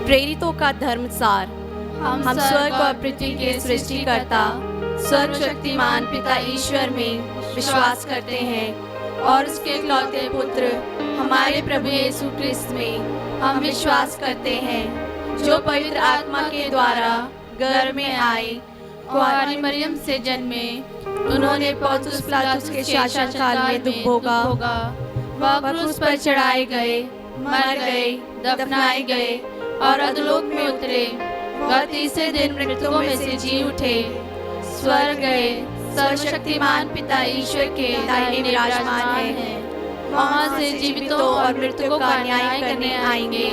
प्रेरितों का धर्मसार। हम स्वर्ग और पृथ्वी के सृष्टिकर्ता सर्वशक्तिमान पिता ईश्वर में विश्वास करते हैं और उसके इकलौते पुत्र हमारे प्रभु यीशु क्रिस्त में हम विश्वास करते हैं, जो पवित्र आत्मा के द्वारा गर्भ में आए, कुंवारी मरियम से जन्मे, उन्होंने पोंतियुस पिलातुस के शासनकाल में दुख भोगा, वह क्रूस पर चढ़ाए गए, मर गए, दफनाए गए और अधोलोक में उतरे। वह तीसरे दिन मृतकों में से जी उठे, स्वर्ग गए, सर्वशक्तिमान पिता ईश्वर के दाहिने विराजमान हैं। वहाँ से जीवितों और मृतकों का न्याय करने आएंगे।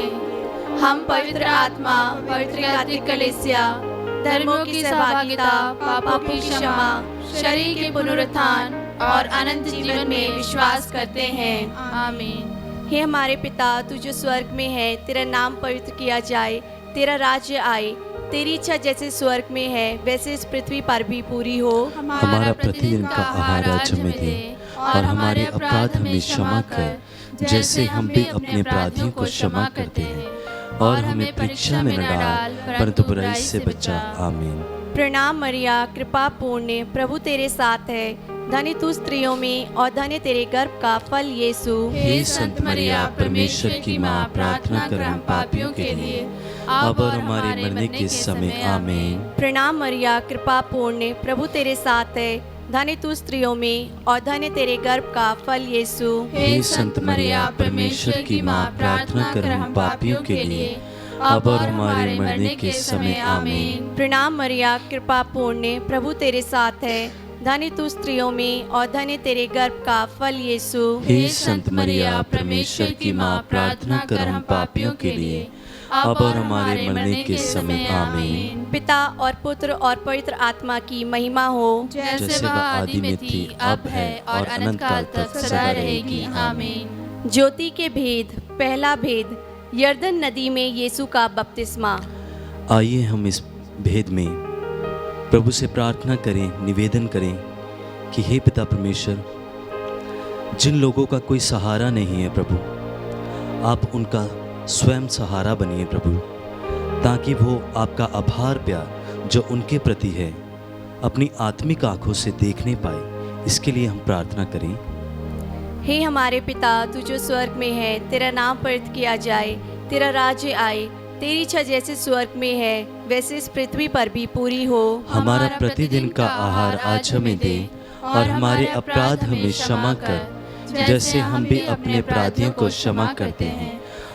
हम पवित्र आत्मा, पवित्र कैथोलिक कलीसिया, धर्मों की सहभागिता, पापों की क्षमा, शरीर के पुनरुत्थान और अनंत जीवन में विश्वास करते हैं। आमीन। हे हमारे पिता, तू जो स्वर्ग में है, तेरा नाम पवित्र किया जाए, तेरा राज्य आए, तेरी इच्छा जैसे स्वर्ग में है वैसे इस पृथ्वी पर भी पूरी हो। हमारा प्रतिदिन का आहार आज हमें दे और हमारे अपराध हमें क्षमा कर, जैसे हम भी अपने अपराधियों को क्षमा करते हैं, और हमें परीक्षा में न डाल परंतु बुराई से बचा। आमीन। प्रणाम मरिया, कृपा पूर्ण, प्रभु तेरे साथ है, धन्य तू स्त्रियों में और धन्य तेरे गर्भ का फल यीशु। हे संत मरिया, परमेश्वर की माँ, प्रार्थना कर हम पापियों के लिए अब और हमारे मरने के समय। आमीन। प्रणाम मरिया, कृपा पूर्ण, प्रभु तेरे साथ है, धन्य तू स्त्रियों में और धन्य तेरे गर्भ का फल यीशु। हे संत मरिया, परमेश्वर की माँ, प्रार्थना कर हम पापियों के लिए अब और हमारे मरने के समय। आमीन। प्रणाम मरिया, कृपा पूर्ण, प्रभु तेरे साथ है, धन्य तू स्त्रियों में और धन्य तेरे गर्भ का फल यीशु। हे संत मरिया, परमेश्वर की माँ, प्रार्थना कर हम पापियों के लिए अब और हमारे मरने के समय। आमीन। पिता और पुत्र और पवित्र आत्मा की महिमा हो, जैसे वह आदि में थी, अब है और अनंत काल तक सदा रहेगी। आमीन। ज्योति के भेद। पहला भेद, यरदन नदी में यीशु का बपतिस्मा। आइए हम इस भेद में प्रभु से प्रार्थना करें, निवेदन करें कि हे पिता परमेश्वर, जिन लोगों का कोई सहारा नहीं है प्रभु, आप उनका स्वयं सहारा बनिए प्रभु, ताकि वो आपका आभार प्यार जो उनके प्रति है अपनी आत्मिक आंखों से देखने पाए। इसके लिए हम प्रार्थना करें। हे हमारे पिता, तू जो स्वर्ग में है, तेरा नाम पवित्र किया जाए, तेरा राज्य आए, तेरी इच्छा जैसे स्वर्ग में है वैसे इस पृथ्वी पर भी पूरी हो। हमारा प्रतिदिन का आहार आज हमें दे और हमारे अपराध हमें क्षमा कर, जैसे हम भी अपने अपराधियों को क्षमा करते हैं,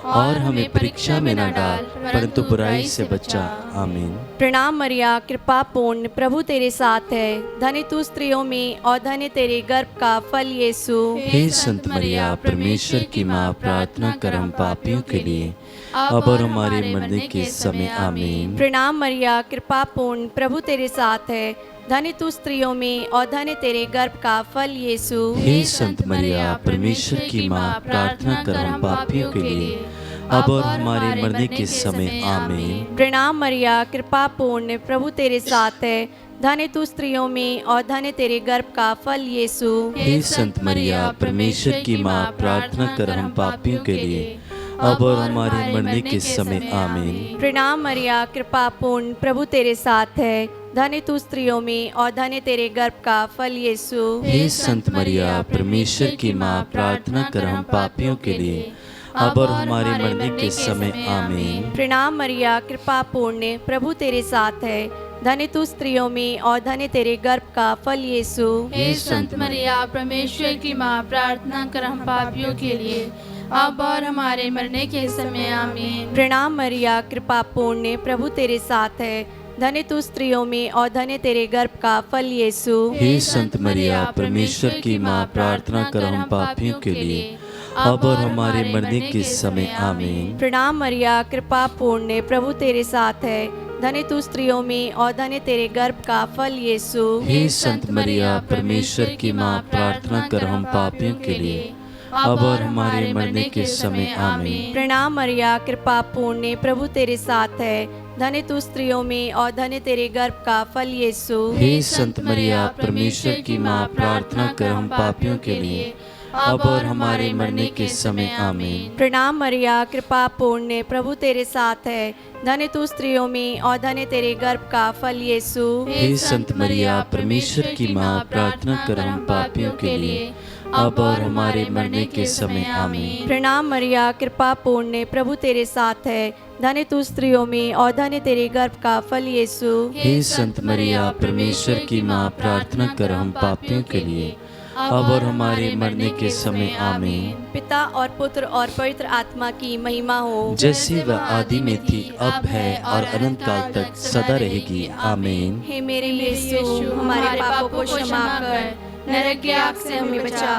और हमें परीक्षा में न डाल परंतु बुराई से बचा। आमीन। प्रणाम मरिया, कृपा पूर्ण, प्रभु तेरे साथ है, धन्य तू स्त्रियों में और धन्य तेरे गर्भ का फल यीशु। हे संत मरिया, परमेश्वर की माँ, प्रार्थना कर हम पापियों के लिए अब और हमारे मरने के समय। आमीन। प्रणाम मरिया, कृपा पूर्ण, प्रभु तेरे साथ है, धन्य तू स्त्रियों में और धन्य तेरे गर्भ का फल यीशु। हे संत मरिया, परमेश्वर की माँ, प्रार्थना कर हम पापियों के लिए अब और हमारे मरने के समय। आमीन। प्रणाम मरिया, कृपा पूर्ण, प्रभु तेरे साथ है, धन्य तू स्त्रियों में और धन्य तेरे गर्भ का फल यीशु। हे संत मरिया, परमेश्वर की माँ, प्रार्थना कर हम पापियों के लिए अब और हमारे मरने के समय। आमीन। प्रणाम मरिया, कृपा पूर्ण, प्रभु तेरे साथ है, धन्य तू स्त्रियों में और धन्य तेरे गर्भ का फल यीशु। हे संत मरिया, परमेश्वर की माँ, प्रार्थना कर हम पापियों के लिए अब और हमारे मरने के समय। आमीन। प्रणाम मरिया, कृपा पूर्ण, प्रभु तेरे साथ है, धन्य तू स्त्रियों में और धन्य तेरे गर्भ का फल यीशु। हे संत मरिया, परमेश्वर की माँ, प्रार्थना कर हम पापियों के लिए अब और हमारे मरने के समय। आमीन। प्रणाम मरिया, कृपा पूर्ण, प्रभु तेरे साथ है, धन्य तू स्त्रियों में और धन्य तेरे गर्भ का फल यीशु। हे संत मरिया, परमेश्वर की माँ, प्रार्थना कर हम पापियों के लिए अब और हमारे मरने के समय। आमीन। प्रणाम मरिया, कृपा पूर्ण, प्रभु तेरे साथ है, धन्य तू स्त्रियों में और धन्य तेरे गर्भ का फल यीशु। हे संत मरिया, परमेश्वर की माँ, प्रार्थना कर हम पापियों के लिए अब और हमारे मरने के समय। आमीन। प्रणाम मरिया, कृपा पूर्ण, प्रभु तेरे साथ है, धन्य तू स्त्रियों में और धन्य तेरे गर्भ का फल यीशु। हे संत मरिया, परमेश्वर की माँ, प्रार्थना कर हम पापियों के लिए अब और हमारे मरने के समय आमीन। प्रणाम मरिया, कृपा पूर्ण, प्रभु तेरे साथ है। धन्य तू स्त्रियों में और धन्य तेरे गर्भ का फल यीशु। हे संत मरिया, परमेश्वर की माँ, प्रार्थना कर हम पापियों के लिए, अब और हमारे मरने के समय आमीन। प्रणाम मरिया, कृपा पूर्ण, प्रभु तेरे साथ है। धन्य तू स्त्रियों में और धन्य तेरे गर्भ का फल यीशु। हे संत मरिया, परमेश्वर की माँ, प्रार्थना कर हम पापियों के लिए, अब और हमारे मरने के समय आमीन। पिता और पुत्र और पवित्र आत्मा की महिमा हो, जैसे वह आदि में थी, अब है और अनंत काल तक सदा रहेगी आमीन। हे मेरे यीशु, हमारे पापों को क्षमा कर, नरक की आग से हमें बचा,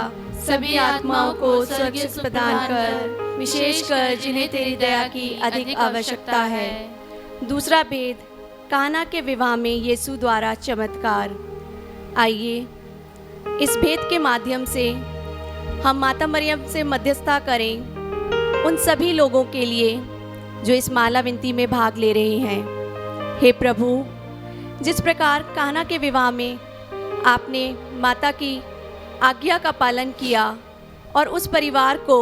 सभी आत्माओं को स्वर्ग प्रदान कर, विशेषकर जिन्हें तेरी दया की अधिक आवश्यकता है। दूसरा भेद, काना के विवाह में यीशु द्वारा चमत्कार। आइए इस भेद के माध्यम से हम माता मरियम से मध्यस्थता करें उन सभी लोगों के लिए जो इस माला विनती में भाग ले रहे हैं। हे प्रभु, जिस प्रकार काना के विवाह में आपने माता की आज्ञा का पालन किया और उस परिवार को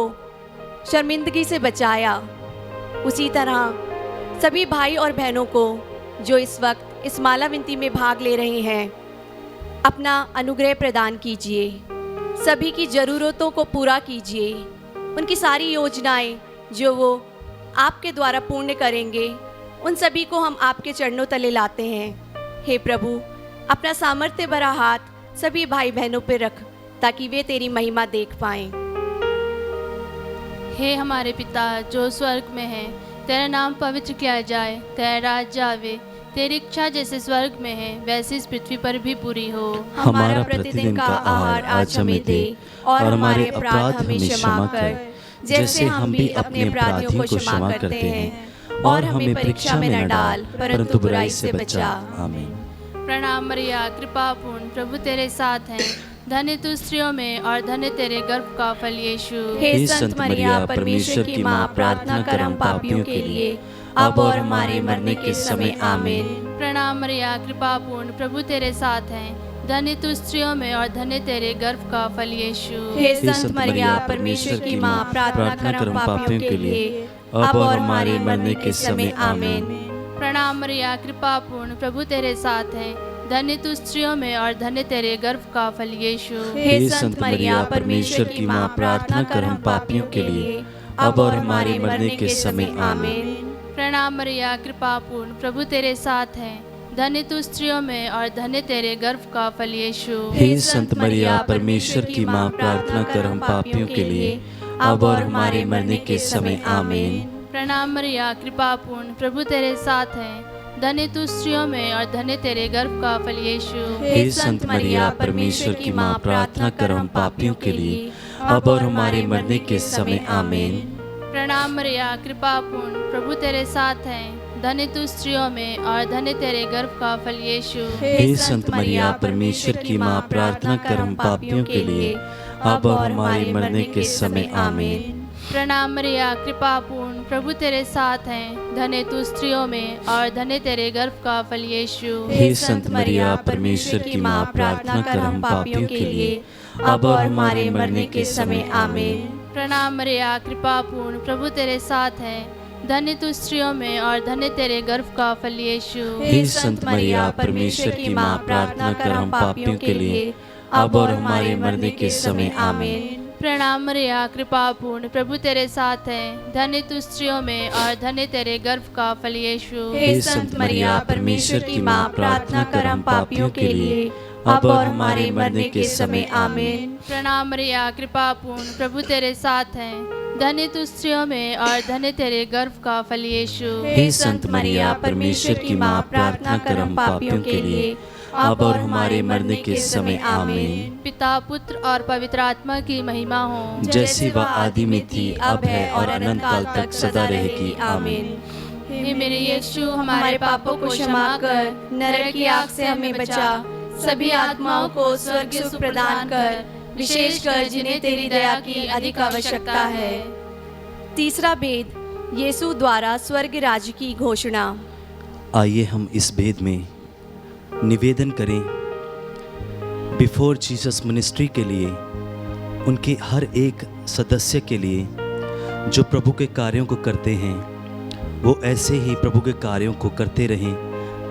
शर्मिंदगी से बचाया, उसी तरह सभी भाई और बहनों को जो इस वक्त इस माला विनती में भाग ले रहे हैं, अपना अनुग्रह प्रदान कीजिए। सभी की ज़रूरतों को पूरा कीजिए। उनकी सारी योजनाएं जो वो आपके द्वारा पूर्ण करेंगे, उन सभी को हम आपके चरणों तले लाते हैं। हे प्रभु, अपना सामर्थ्य भरा हाथ सभी भाई बहनों पर रख, ताकि वे तेरी महिमा देख पाएं। हे हमारे पिता जो स्वर्ग में है, तेरा नाम पवित्र किया जाए, तेरा राज्य आवे, तेरी इच्छा जैसे स्वर्ग में है वैसे इस पृथ्वी पर भी पूरी हो। हमारा प्रतिदिन का आहार आज हमें दे, और हमारे अपराध हमें क्षमा कर, जैसे हम भी अपने अपराधियों को क्षमा करते हैं, और हमें परीक्षा में न डाल, परंतु बुराई से बचा। आमीन। प्रणाम मरिया, कृपा पूर्ण, प्रभु तेरे साथ हैं। धन्य तू स्त्रियों में और धन्य तेरे गर्भ का फल यीशु। हे संत मरिया, परमेश्वर की माँ, प्रार्थना कर हम पापियों के लिए, अब और हमारे मरने के समय आमीन। प्रणाम मरिया, कृपा पूर्ण, प्रभु तेरे साथ हैं। धन्य तू स्त्रियों में और धन्य तेरे गर्भ का फल यीशु। हे संत मरिया, परमेश्वर की माँ, प्रार्थना कर हम पापियों के लिए, अब और हमारे मरने के समय आमीन। प्रणाम मरिया, कृपा पूर्ण, प्रभु तेरे साथ हैं। धन्य तू स्त्रियों में और धन्य तेरे गर्भ का फल यीशु। हे संत मरिया, परमेश्वर की माँ, प्रार्थना कर हम पापियों के लिए, अब और हमारे मरने के समय आमीन। प्रणाम मरिया, कृपा पूर्ण, प्रभु तेरे साथ हैं। धन्य तू स्त्रियों में और धन्य तेरे गर्भ का फल यीशु। हे संत मरिया, परमेश्वर की माँ, प्रार्थना कर हम पापियों के लिए, अब और हमारे मरने के समय आमीन। प्रणाम मरिया, कृपा पूर्ण, प्रभु तेरे साथ हैं। धन्य तू स्त्रियों में और धन्य तेरे गर्भ का फल यीशु। हे संत मरिया, परमेश्वर की माँ, प्रार्थना कर हम पापियों के लिए, अब और हमारे मरने के समय आमीन। प्रणाम मरिया, कृपा पूर्ण, प्रभु तेरे साथ हैं। धन्य तू स्त्रियों में और धन्य तेरे गर्भ का फल यीशु। हे संत मरिया, परमेश्वर की माँ, प्रार्थना कर हम पापियों के लिए, अब और हमारे मरने के समय आमीन। प्रणाम मरिया, कृपा पूर्ण, प्रभु तेरे साथ हैं। धन्य तू स्त्रियों में और धन्य तेरे गर्भ का फल यीशु। हे संत मरिया, परमेश्वर की माँ, प्रार्थना कर हम पापियों के लिए, अब और हमारे मरने के समय आमीन। प्रणाम मरिया, कृपा पूर्ण, प्रभु तेरे साथ हैं। धन्य तू स्त्रियों में और धन्य तेरे गर्भ का फल यीशु। हे संत मरिया, परमेश्वर की माँ, प्रार्थना कर हम पापियों के लिए, अब और हमारे मरने के समय आमीन। प्रणाम मरिया, कृपा पूर्ण, प्रभु तेरे साथ हैं। धन्य तू स्त्रियों में और धन्य तेरे गर्भ का फल यीशु। हे संत मरिया, परमेश्वर की माँ, प्रार्थना कर हम पापियों के लिए, अब और हमारे मरने के समय आमीन। प्रणाम मरिया, कृपा पूर्ण, प्रभु तेरे साथ हैं। धन्य तू स्त्रियों में और धन्य तेरे गर्भ का फल यीशु। हे संत मरिया, परमेश्वर की माँ, प्रार्थना कर हम पापियों के लिए, अब और हमारे मरने के समय आमीन। पिता, पुत्र और पवित्र आत्मा की महिमा हो, जैसे वह आदि में थी, अब है और अनंत काल तक सदा रहेगी आमीन। हे मेरे यीशु, हमारे पापों को क्षमा कर, नरक की आग से हमें बचा, सभी आत्माओं को स्वर्ग सुख प्रदान कर, विशेषकर जिन्हें तेरी दया की अधिक आवश्यकता है। तीसरा भेद, यीशु द्वारा स्वर्ग राज्य की घोषणा। आइए हम इस भेद में निवेदन करें बिफोर जीसस मिनिस्ट्री के लिए उनके हर एक सदस्य के लिए जो प्रभु के कार्यों को करते हैं, वो ऐसे ही प्रभु के कार्यों को करते रहें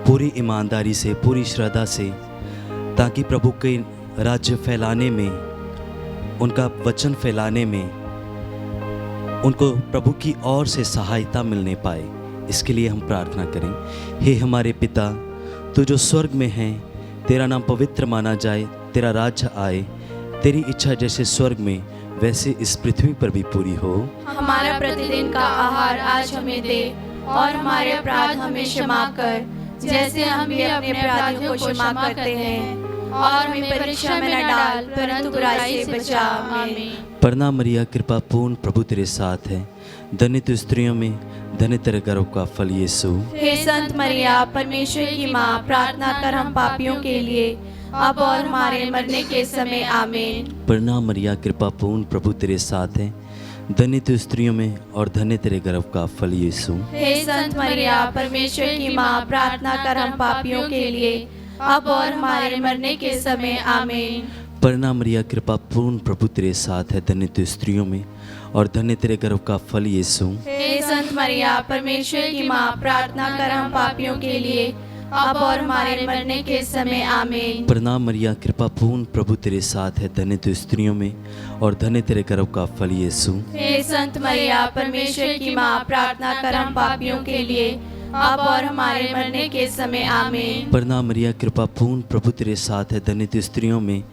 पूरी ईमानदारी से, पूरी श्रद्धा से, ताकि प्रभु के राज्य फैलाने में, उनका वचन फैलाने में उनको प्रभु की ओर से सहायता मिलने पाए। इसके लिए हम प्रार्थना करें। हे हमारे पिता, तू जो स्वर्ग में है, तेरा नाम पवित्र माना जाए, तेरा राज्य आए, तेरी इच्छा जैसे स्वर्ग में वैसे इस पृथ्वी पर भी पूरी हो। हमारा प्रतिदिन का आहार आज हमें दे, और हमारे अपराध हमें क्षमा कर, जैसे हम भी अपने अपराधियों को क्षमा करते हैं, और हमें परीक्षा में न डाल, परंतु बुराई से बचा। आमीन। प्रणाम मरिया, कृपा पूर्ण, प्रभु तेरे साथ है, धन्य तू स्त्रियों में, धन्य तेरे गर्भ का फल यीशु। हे संत मरिया, परमेश्वर की माँ, प्रार्थना कर हम पापियों के लिए, अब और हमारे मरने के समय। आमीन। प्रणाम मरिया, कृपा पूर्ण, प्रभु तेरे साथ है, धन्य तू स्त्रियों में और धन्य तेरे गर्भ का फल यीशु। हे संत मरिया, परमेश्वर की माँ, प्रार्थना कर हम पापियों के लिए, अब और हमारे मरने के समय। आमीन। प्रणाम मरिया, कृपा पूर्ण, प्रभु तेरे साथ है, धन्य तू स्त्रियों में और धन्य तेरे गर्भ का फल यीशु। हे संत मरिया, परमेश्वर की माँ, प्रार्थना कर हम पापियों के लिए, अब और हमारे मरने के समय। आमीन। प्रणाम मरिया, कृपा पूर्ण, प्रभु तेरे साथ है, धन्य तू स्त्रियों में और धन्य तेरे गर्भ का फल यीशु। हे संत मरिया, परमेश्वर की माँ, प्रार्थना कर हम पापियों के लिए, अब और हमारे मरने के समय। आमीन। प्रणाम मरिया, कृपा पूर्ण, प्रभु तेरे साथ है, धन्य तू स्त्रियों में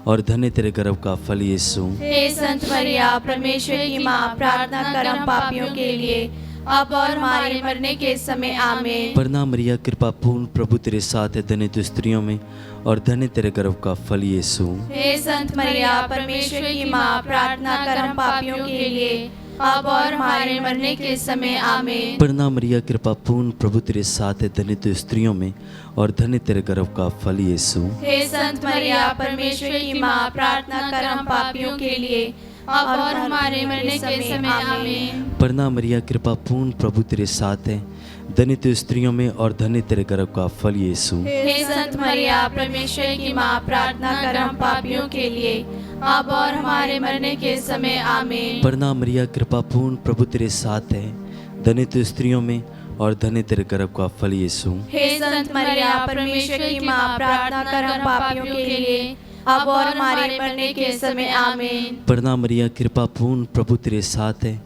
और धन्य तेरे गर्भ का फल यीशु। हे संत मरिया, परमेश्वर की माँ, प्रार्थना कर हम पापियों के लिए, अब और हमारे मरने के समय। आमीन। प्रणाम मरिया, कृपा पूर्ण, प्रभु तेरे साथ है, धन्य तू स्त्रियों में और धन्य तेरे गर्भ का फल यीशु। हे संत मरिया, परमेश्वर की माँ, प्रार्थना कर हम पापियों के लिए, अब और हमारे मरने के समय। आमीन। प्रणाम मरिया, कृपा पूर्ण, प्रभु तेरे साथ है, धन्य तू स्त्रियों में और धन्य तेरे गर्भ का फल यीशु। हे संत मरिया, परमेश्वर की माँ, प्रार्थना कर हम पापियों के लिए, अब और हमारे मरने के समय। आमीन। प्रणाम मरिया, कृपा पूर्ण, प्रभु तेरे साथ है, धन्य तू स्त्रियों में और धन्य तेरे गर्भ का फल यीशु। हे संत मरिया, परमेश्वर की माँ, प्रार्थना कर हम पापियों के लिए, अब और हमारे मरने के समय। आमीन। प्रणाम मरिया, कृपा पूर्ण, प्रभु तेरे साथ है, धन्य तू स्त्रियों में और धन्य तेरे गर्भ का फल यीशु। हे संत मरिया, परमेश्वर की माँ, प्रार्थना कर हम पापियों के लिए, अब और हमारे मरने के समय। आमीन। प्रणाम मरिया, कृपा पूर्ण, प्रभु तेरे साथ है,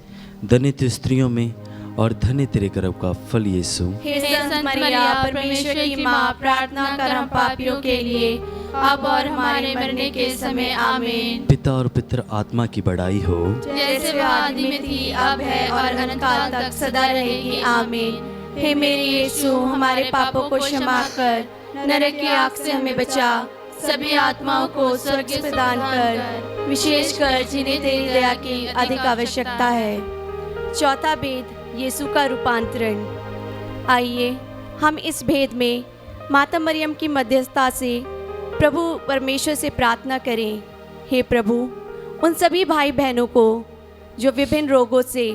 धन्य तू स्त्रियों में और धन्य तेरे गर्भ का फल यीशु। हे संत मरिया, परमेश्वर की माँ, प्रार्थना कर हम पापियों के लिए, अब और हमारे मरने के समय। आमीन। पिता और पुत्र आत्मा की बड़ाई हो, जैसे वह आदि में थी, अब है और अनंत काल तक सदा रहेगी। आमीन। हे मेरे यीशु, हमारे पापों को क्षमा कर, नरक की आग से हमें बचा, सभी आत्माओं को स्वर्ग प्रदान कर, विशेषकर जिन्हें तेरी दया की अधिक आवश्यकता है। चौथा भेद, यीशु का रूपांतरण। आइए हम इस भेद में माता मरियम की मध्यस्थता से प्रभु परमेश्वर से प्रार्थना करें। हे प्रभु, उन सभी भाई बहनों को जो विभिन्न रोगों से,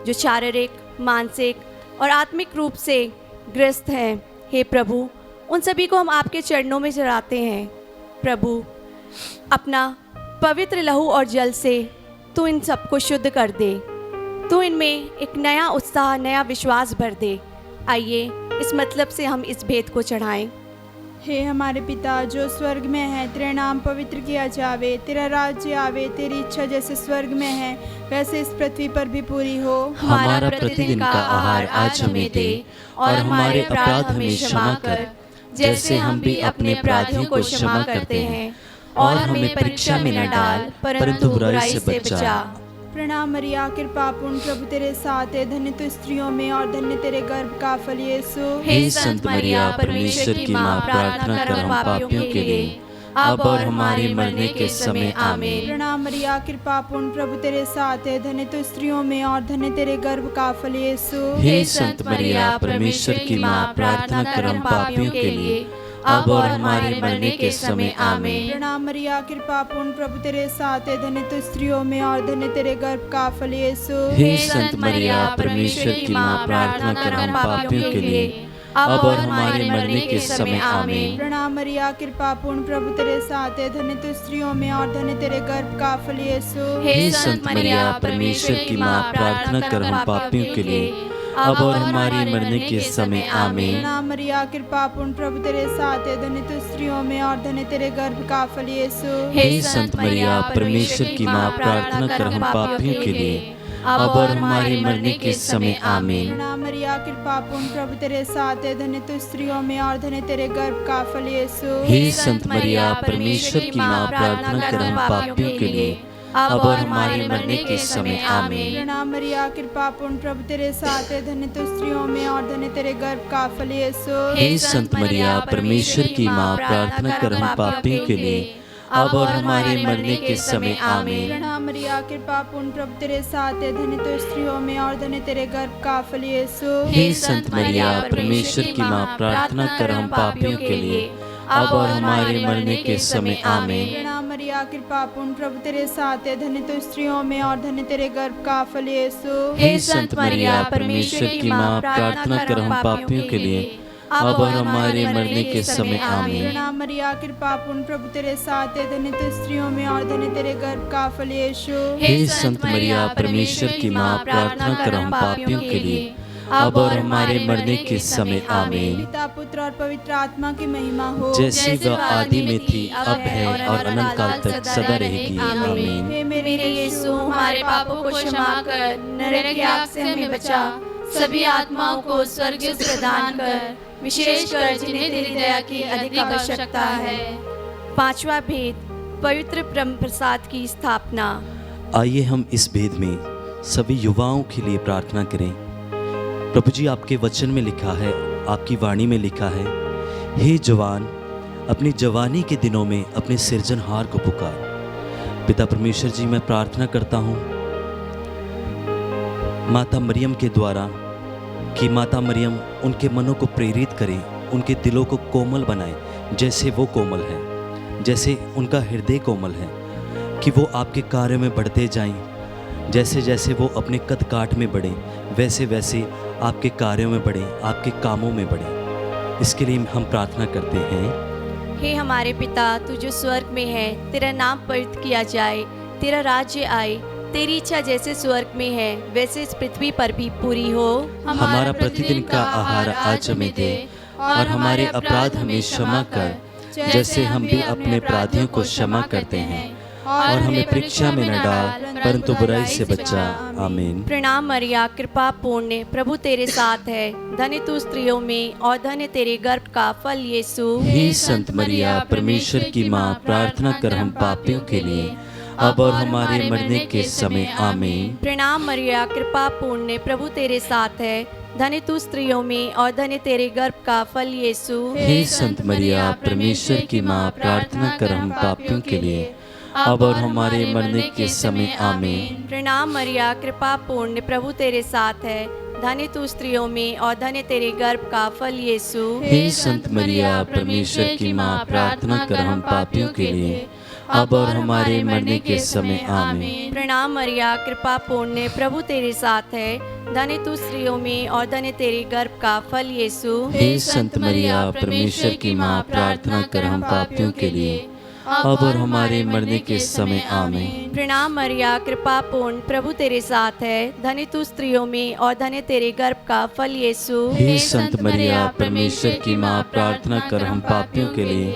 जो शारीरिक, मानसिक और आत्मिक रूप से ग्रस्त हैं, हे प्रभु, उन सभी को हम आपके चरणों में चढ़ाते हैं। प्रभु, अपना पवित्र लहू और जल से तू इन सबको शुद्ध कर दे, तू इनमें एक नया उत्साह, नया विश्वास भर दे। आइए इस मतलब से हम इस भेद को चढ़ाएं। हे हमारे पिता जो स्वर्ग में है, तेरा नाम पवित्र किया जावे, तेरा राज्य आवे, तेरी इच्छा जैसे स्वर्ग में है वैसे इस पृथ्वी पर भी पूरी हो। हमारा प्रतिदिन का आहार आज हमें दे, और हमारे अपराध हमें क्षमा कर, जैसे हम भी अपने अपराधियों को क्षमा करते हैं, और हमें परीक्षा में न डाल, परंतु बुराई से बचा। प्रणाम मरिया, कृपा पूर्ण, प्रभु तेरे साथ है, धन्य तू स्त्रियों में और धन्य तेरे गर्भ का फल यीशु। हे संत मरिया, परमेश्वर की माँ, प्रार्थना कर हम पापियों के लिए, अब और हमारे मरने के समय। आमीन। प्रणाम मरिया, कृपा पूर्ण, प्रभु तेरे साथ है, धन्य तू स्त्रियों में और धन्य तेरे गर्भ का फल यीशु। हे संत मरिया, परमेश्वर की माँ, प्रार्थना कर हम पापियों के लिए, अब और हमारे मरने के समय। आमीन। प्रणाम मरिया, कृपा पूर्ण, प्रभु तेरे साथ है, धन्य तू स्त्रियों में और धन्य तेरे गर्भ का फल यीशु। हे संत मरिया, परमेश्वर की माँ, प्रार्थना कर हम पापियों के लिए, अब और हमारे मरने के समय आमीन। प्रणाम मरिया, कृपा पूर्ण, प्रभु तेरे साथ है, धन्य तू स्त्रियों में और धन्य तेरे गर्भ का फल यीशु। हे संत मरिया, परमेश्वर की माँ, प्रार्थना कर हम पापियों के लिए, अब और हमारे मरने के समय आमीन। प्रणाम मरिया, कृपा पूर्ण, प्रभु तेरे साथ है, धन्य तू स्त्रियों में और धन्य तेरे गर्भ का फल यीशु। हे संत मरिया, परमेश्वर की माँ, प्रार्थना कर हम पापियों के लिए, अब और हमारे मरने के समय आमीन। प्रणाम मरिया, कृपा पूर्ण, प्रभु तेरे साथ है, धन्य तू स्त्रियों में और धन्य तेरे गर्भ का फल यीशु। हे संत मरिया, परमेश्वर की माँ, प्रार्थना कर हम पापियों के लिए, अब और हमारे मरने के समय आमीन। प्रणाम मरिया, कृपा पूर्ण, प्रभु तेरे साथ है, धन्य तू स्त्रियों में और धन्य तेरे गर्भ का फल यीशु। हे संत मरिया, परमेश्वर की माँ, प्रार्थना कर हम पापियों के लिए, अब और हमारे मरने के समय आमीन। प्रणाम मरिया, कृपा पूर्ण, प्रभु तेरे साथ है, धन्य तू स्त्रियों में और धन्य तेरे गर्भ का फल यीशु। हे संत मरिया, परमेश्वर की माँ, प्रार्थना कर हम पापियों के लिए, अब और हमारे मरने के समय आमीन। प्रणाम मरिया, कृपा पूर्ण, प्रभु तेरे साथ है, धन्य तू स्त्रियों में और धन्य तेरे गर्भ का फल यीशु। हे संत मरिया, परमेश्वर की माँ, प्रार्थना कर हम पापियों के लिए, अब और हमारे मरने के समय आमीन। प्रणाम मरिया, कृपा पूर्ण, प्रभु तेरे साथ है, धन्य तू स्त्रियों में और धन्य तेरे गर्भ का फल यीशु। हे संत मरिया, परमेश्वर की माँ, प्रार्थना कर हम पापियों के लिए, अब और हमारे मरने के समय आमीन। पिता, पुत्र और पवित्र आत्मा की महिमा हो, जैसी वह आदि में थी, अब है और अनंत काल तक सदा रहेगी आमीन। हे मेरे यीशु, हमारे पापों को क्षमा कर, नरक की आग से हमें बचा, सभी आत्माओं को स्वर्ग से प्रदान कर, विशेषकर जिन्हें तेरी दया की अधिक आवश्यकता है। पांचवा भेद, पवित्र ब्रह्म प्रसाद की स्थापना। आइए हम इस भेद में सभी युवाओं के लिए प्रार्थना करें। प्रभु जी, आपके वचन में लिखा है, आपकी वाणी में लिखा है, हे जवान, अपनी जवानी के दिनों में अपने सृजनहार को पुकार। पिता परमेश्वर जी, मैं प्रार्थना करता हूँ माता मरियम के द्वारा कि माता मरियम उनके मनों को प्रेरित करें, उनके दिलों को कोमल बनाए, जैसे वो कोमल है, जैसे उनका हृदय कोमल है, कि वो आपके कार्य में बढ़ते जाएं। जैसे जैसे वो अपने कद काठ में बढ़ें, वैसे वैसे आपके कार्यों में बढ़ें, आपके कामों में बढ़ें। इसके लिए हम प्रार्थना करते हैं। हे हमारे पिता, तू जो स्वर्ग में है, तेरा नाम पवित्र किया जाए, तेरा राज्य आए, तेरी इच्छा जैसे स्वर्ग में है वैसे इस पृथ्वी पर भी पूरी हो। हमारा प्रतिदिन का आहार आज हमें दे, और हमारे अपराध हमें क्षमा कर, जैसे हम भी अपने अपराधियों को क्षमा करते हैं, और हमें परीक्षा में न डाल, परंतु बुराई से बचा। आमीन। प्रणाम मरिया, कृपा पूर्ण, प्रभु तेरे साथ है, धन्य तू स्त्रियों में और धन्य तेरे गर्भ का फल यीशु। हे संत मरिया, परमेश्वर की माँ, प्रार्थना कर हम पापियों के लिए, अब और हमारे मरने के समय आमीन। प्रणाम मरिया, कृपा पूर्ण, प्रभु तेरे साथ है, धन्य तू स्त्रियों में और धन्य तेरे गर्भ का फल यीशु। हे संत मरिया, परमेश्वर की माँ, प्रार्थना कर हम पापियों के लिए, अब और हमारे मरने के समय आमीन। प्रणाम मरिया, कृपा पूर्ण, प्रभु तेरे साथ है, धन्य तू स्त्रियों में और धन्य तेरे गर्भ का फल यीशु। हे संत मरिया, परमेश्वर की माँ, प्रार्थना कर हम पापियों के लिए, अब और हमारे मरने के समय आमीन। प्रणाम मरिया, कृपा पूर्ण, प्रभु तेरे साथ है, धन्य तू स्त्रियों में और धन्य तेरे गर्भ का फल यीशु। हे संत मरिया, परमेश्वर की माँ, प्रार्थना कर हम पापियों के लिए, अब और हमारे मरने के समय आमीन। प्रणाम मरिया, कृपा पूर्ण, प्रभु तेरे साथ है, धन्य तू स्त्रियों में और धन्य तेरे गर्भ का फल यीशु। हे संत मरिया, परमेश्वर की माँ, प्रार्थना कर हम पापियों के लिए,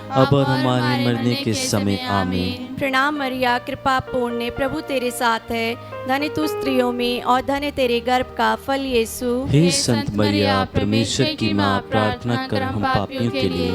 अब और हमारे मरने के समय आमीन। प्रणाम मरिया, कृपा पूर्ण, प्रभु तेरे साथ है, धन्य तू स्त्रियों में और धन्य तेरे गर्भ का फल यीशु। हे संत मरिया, परमेश्वर की माँ, प्रार्थना कर हम पापियों के लिए,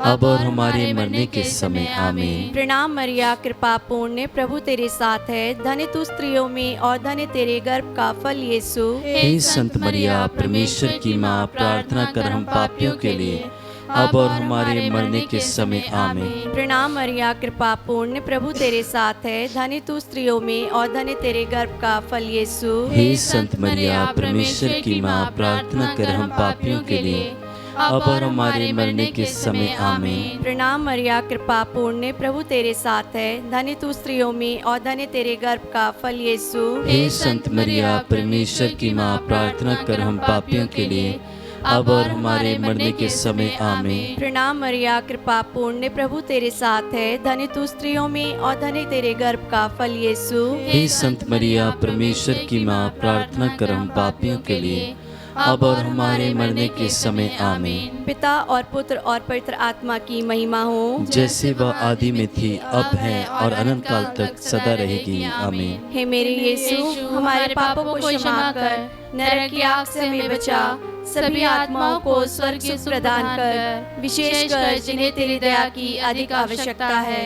अब और हमारे मरने के समय आमीन। प्रणाम मरिया, कृपा पूर्ण, प्रभु तेरे साथ है, धन्य तू स्त्रियों में और धन्य तेरे गर्भ का फल यीशु। हे संत मरिया, परमेश्वर की माँ, प्रार्थना कर हम पापियों के लिए, अब और हमारे मरने के समय आमीन। प्रणाम मरिया, कृपा पूर्ण, प्रभु तेरे साथ है, धन्य तू स्त्रियों में और धन्य तेरे गर्भ का फल यीशु। हे संत मरिया, परमेश्वर की माँ, प्रार्थना कर हम पापियों के लिए, अब और हमारे मरने के समय आमीन। प्रणाम मरिया, कृपा पूर्ण, प्रभु तेरे साथ है, धन्य तू स्त्रियों में और धन्य तेरे गर्भ का फल यीशु। हे संत मरिया, परमेश्वर की माँ, प्रार्थना कर हम पापियों के लिए, अब और हमारे मरने के समय आमीन। प्रणाम मरिया, कृपा पूर्ण, प्रभु तेरे साथ है, धन्य तू स्त्रियों में और धन्य तेरे गर्भ का फल यीशु। हे संत मरिया, परमेश्वर की माँ, प्रार्थना कर हम पापियों के लिए, अब और हमारे मरने के समय आमीन। पिता और पुत्र और पवित्र आत्मा की महिमा हो, जैसे वह आदि में थी, अब है और अनंत काल तक सदा रहेगी, आमीन। हे मेरे यीशु, हमारे पापों को क्षमा कर, नरक की आग से हमें बचा, सभी आत्माओं को स्वर्ग सुख प्रदान कर, विशेषकर जिन्हें तेरी दया की अधिक आवश्यकता है।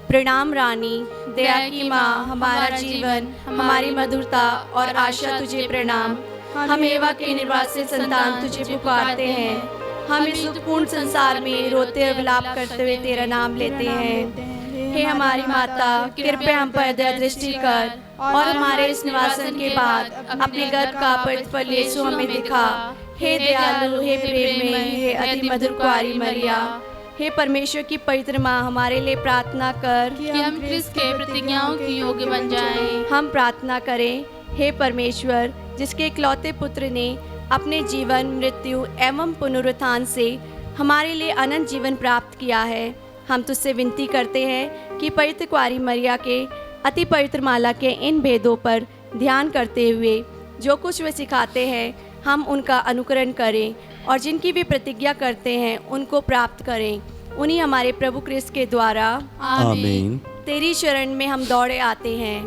प्रणाम रानी, दया की माँ, हमारा जीवन, हमारी मधुरता और आशा तुझे प्रणाम। हम एवा के निर्वासित संतान तुझे पुकारते हैं। हम इस दुखपूर्ण संसार में रोते और विलाप करते हुए तेरा नाम लेते हैं। हे हमारी माता, कृपया हम पर दया दृष्टि कर और हमारे इस निवासन के बाद अपने गर्भ का पवित्र फल यीशु हमें दिखा। हे दयालु, हे प्रेम में, हे अति मधुर कुंवारी मरिया, हे परमेश्वर की पवित्र माँ, हमारे लिए प्रार्थना कर कि हम क्रिस्त के प्रतिज्ञाओं की योग्य बन जाएं। हम प्रार्थना करें। हे परमेश्वर, जिसके इकलौते पुत्र ने अपने जीवन, मृत्यु एवं पुनरुत्थान से हमारे लिए अनंत जीवन प्राप्त किया है, हम तुझसे विनती करते हैं कि पवित्र कुंवारी मरिया के अति पवित्र माला के इन भेदों पर ध्यान करते हुए जो कुछ वे सिखाते हैं, हम उनका अनुकरण करें और जिनकी भी प्रतिज्ञा करते हैं उनको प्राप्त करें। उन्हीं हमारे प्रभु क्रिस्त के द्वारा आमीन। तेरी शरण में हम दौड़े आते हैं।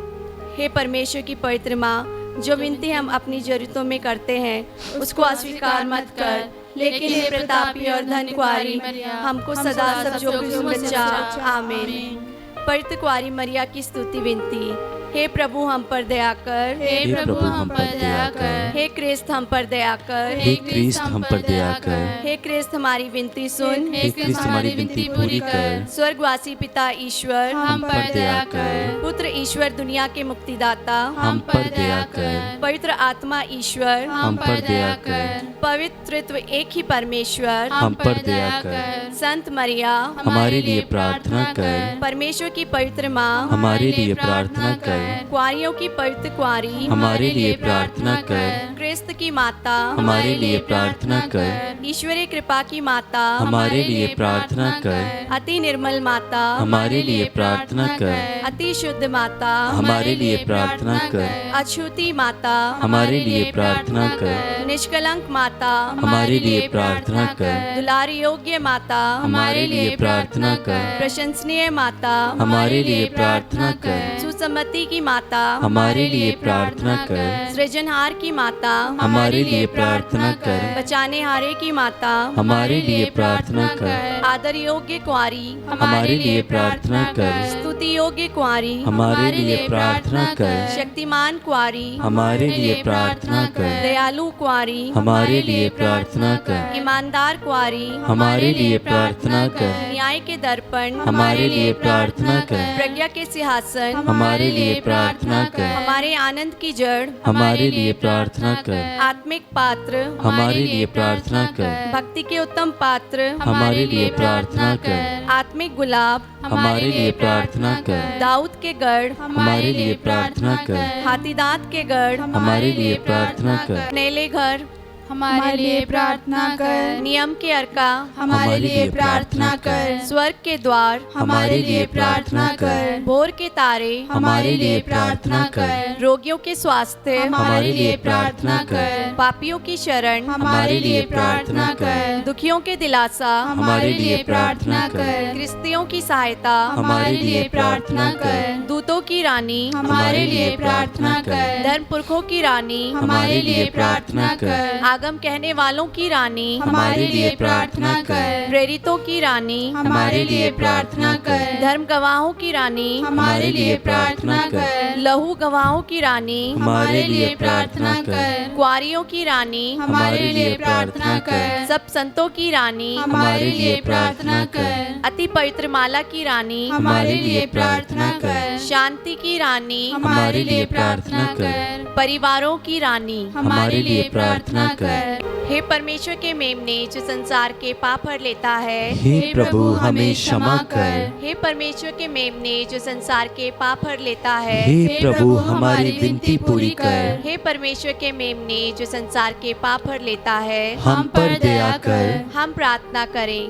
हे परमेश्वर की पवित्र माँ, जो विनती हम अपनी जरूरतों में करते हैं उसको अस्वीकार मत कर, लेकिन हे प्रतापी और धन्य कुंवारी, हमको सदा सब जोखिम से बचा। आमीन। पवित्र कुंवारी मरिया की स्तुति विनती। हे प्रभु हम पर दया कर, हे प्रभु हम पर दया कर, हे क्रिस्त हम पर दया कर, हे क्रिस्त हम पर दया कर, हे क्रिस्त हमारी विनती सुन, हे क्रिस्त हमारी विनती पूरी कर, स्वर्गवासी पिता ईश्वर हम पर दया कर, पुत्र ईश्वर दुनिया के मुक्तिदाता हम पर दया कर, पवित्र आत्मा ईश्वर हम पर दया कर, पवित्रत्व एक ही परमेश्वर हम पर दया कर, संत मरिया हमारे लिए प्रार्थना कर, परमेश्वर की पवित्र माँ हमारे लिए प्रार्थना कर, कुंवारियों की पवित्र कुंवारी हमारे लिए प्रार्थना कर, क्रिस्त की माता हमारे लिए प्रार्थना कर, ईश्वरीय कृपा की माता हमारे लिए प्रार्थना कर, अति निर्मल माता हमारे लिए प्रार्थना कर, अति शुद्ध माता हमारे लिए प्रार्थना कर, अछूती माता हमारे लिए प्रार्थना कर, निष्कलंक माता हमारे लिए प्रार्थना कर, दुलारी योग्य माता हमारे लिए प्रार्थना कर, प्रशंसनीय माता हमारे लिए प्रार्थना कर, सुसम्मति की माता हमारे लिए प्रार्थना कर, सृजनहार की माता हमारे लिए प्रार्थना कर, बचाने हारे की माता हमारे लिए प्रार्थना कर, आदर योग्य कुंवारी हमारे लिए प्रार्थना कर, स्तुति योग्य कुंवारी हमारे लिए प्रार्थना कर, शक्तिमान कुंवारी हमारे लिए प्रार्थना कर, दयालु कुंवारी हमारे लिए प्रार्थना कर, ईमानदार कुंवारी हमारे लिए प्रार्थना कर, न्याय के दर्पण हमारे लिए प्रार्थना कर, प्रज्ञा के सिंहासन हमारे लिए प्रार्थना कर, हमारे आनंद की जड़ हमारे लिए प्रार्थना कर, आत्मिक पात्र हमारे लिए प्रार्थना कर, भक्ति के उत्तम पात्र हमारे लिए प्रार्थना कर, आत्मिक गुलाब हमारे लिए प्रार्थना कर, दाऊद के गढ़ हमारे लिए प्रार्थना कर, हाथीदांत के गढ़ हमारे लिए प्रार्थना कर, नेले घर हमारे लिए प्रार्थना कर, नियम के अर्का हमारे लिए प्रार्थना कर, स्वर्ग के द्वार हमारे लिए प्रार्थना कर, भोर के तारे हमारे लिए प्रार्थना कर, रोगियों के स्वास्थ्य हमारे लिए प्रार्थना कर, पापियों की शरण हमारे लिए प्रार्थना कर, दुखियों के दिलासा हमारे लिए प्रार्थना कर, क्रिस्तियों की सहायता हमारे लिए प्रार्थना कर, दूतों की रानी हमारे लिए प्रार्थना कर, धर्म पुरखों की रानी हमारे लिए प्रार्थना कर, आगम कहने वालों की रानी हमारे लिए प्रार्थना कर, प्रेरितों की रानी हमारे लिए प्रार्थना कर, धर्म गवाहों की रानी हमारे लिए प्रार्थना कर, लहू गवाहों की रानी हमारे लिए प्रार्थना कर, कुंवारियों की रानी हमारे लिए प्रार्थना कर, सब संतों की रानी हमारे लिए प्रार्थना कर, अति पवित्र माला की रानी हमारे लिए प्रार्थना कर, शांति की रानी हमारे लिए प्रार्थना कर, परिवारों की रानी हमारे लिए प्रार्थना कर। हे परमेश्वर के मेमने जो संसार के पाप हर लेता है, हे प्रभु हमें क्षमा कर। हे परमेश्वर के मेमने जो संसार के पाप हर लेता है, हे प्रभु हमारी विनती पूरी कर। हे परमेश्वर के मेमने जो संसार के पाप हर लेता है, हम पर दया कर। हम प्रार्थना करें।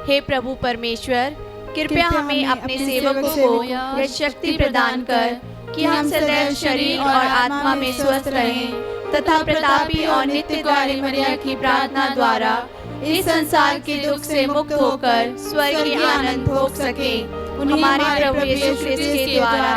हे प्रभु परमेश्वर, कृपया हमें अपने सेवकों को यह शक्ति प्रदान कर कि हम सदैव शरीर और आत्मा में स्वस्थ रहें तथा प्रतापी और नित्य द्वारी मरिया की प्रार्थना द्वारा इस संसार के दुख से मुक्त होकर स्वर्ग के आनंद भोग सके। हमारे प्रभु यीशु ख्रिस्त के द्वारा,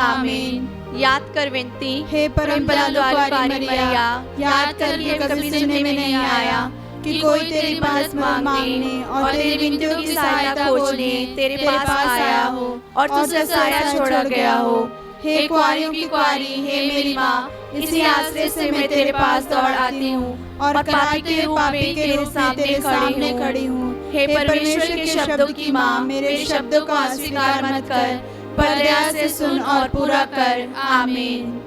आमीन। याद कर विनती, हे परम दयालु मरिया, याद कर कि कभी सुनने में नहीं आया कि कोई तेरे पास मांगने और तेरी विनतियों की सहायता खोजने तेरे पास आया हो और तुझसे साया छोड़ा गया हो। हे कुआरियों की कुआरी, हे मेरी माँ, इसी आश्रय से मैं तेरे पास दौड़ आती हूँ और पापी के रूप में तेरे सामने खड़ी हूँ। हे परमेश्वर के शब्दों की माँ, मेरे शब्दों का अस्वीकार मत कर, पर दया से सुन और पूरा कर। आमीन।